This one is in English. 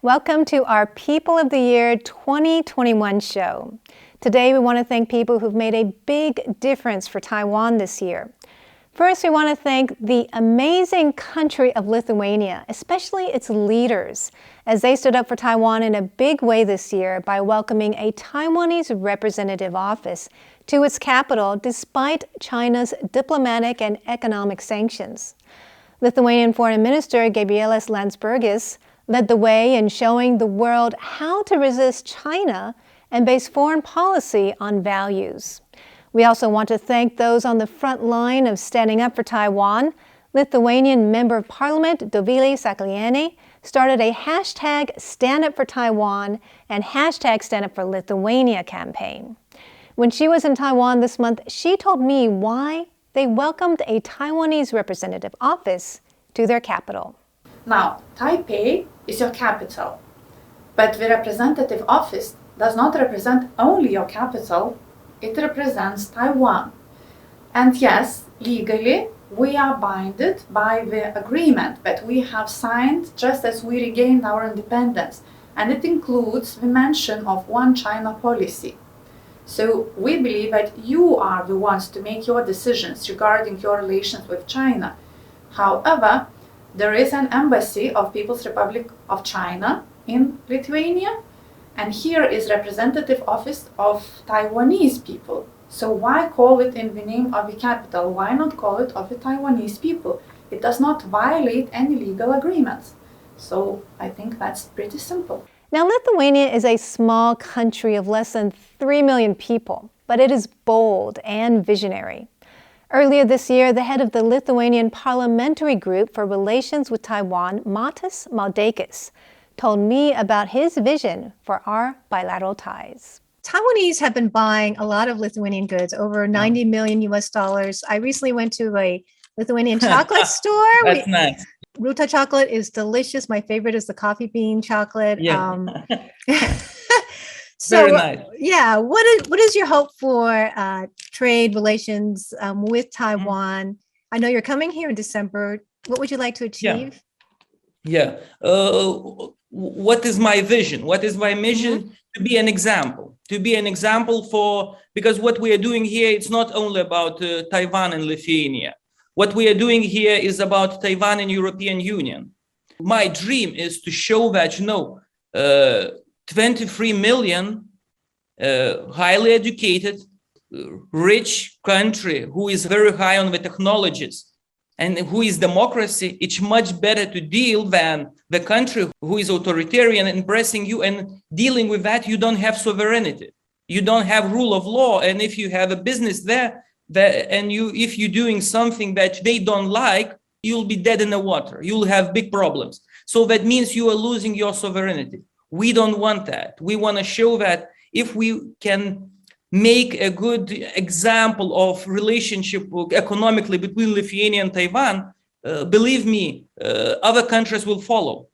Welcome to our People of the Year 2021 show. Today we want to thank people who've made a big difference for Taiwan this year. First, we want to thank the amazing country of Lithuania, especially its leaders, as they stood up for Taiwan in a big way this year by welcoming a Taiwanese representative office to its capital despite China's diplomatic and economic sanctions. Lithuanian Foreign Minister Gabrielius Landsbergis led the way in showing the world how to resist China and base foreign policy on values. We also want to thank those on the front line of standing up for Taiwan. Lithuanian Member of Parliament Dovilė Sakalienė started a hashtag Stand Up for Taiwan and hashtag Stand Up for Lithuania campaign. When she was in Taiwan this month, she told me why they welcomed a Taiwanese representative office to their capital. Now, Taipei is your capital, but the representative office does not represent only your capital, it represents Taiwan. And yes, legally, we are bounded by the agreement that we have signed just as we regained our independence, and it includes the mention of one China policy. So we believe that you are the ones to make your decisions regarding your relations with China. However, there is an embassy of People's Republic of China in Lithuania, and here is representative office of Taiwanese people. So why call it in the name of the capital? Why not call it of the Taiwanese people? It does not violate any legal agreements. So I think that's pretty simple. Now, Lithuania is a small country of less than 3 million people, but it is bold and visionary. Earlier this year, the head of the Lithuanian Parliamentary Group for Relations with Taiwan, Matas Maldeikis, told me about his vision for our bilateral ties. Taiwanese have been buying a lot of Lithuanian goods, over 90 million US dollars. I recently went to a Lithuanian chocolate store. That's nice. Ruta chocolate is delicious. My favorite is the coffee bean chocolate. Yeah. So, very nice. Yeah, what is your hope for trade relations with Taiwan? I know you're coming here in December. What would you like to achieve? Yeah. What is my vision? What is my mission? To be an example. To be an example for, because what we are doing here, it's not only about Taiwan and Lithuania. What we are doing here is about Taiwan and European Union. My dream is to show that, 23 million highly educated, rich country who is very high on the technologies and who is democracy, it's much better to deal than the country who is authoritarian and pressing you, and dealing with that, you don't have sovereignty. You don't have rule of law. And if you have a business there, if you're doing something that they don't like, you'll be dead in the water. You'll have big problems. So that means you are losing your sovereignty. We don't want that. We want to show that if we can make a good example of relationship economically between Lithuania and Taiwan, believe me, other countries will follow.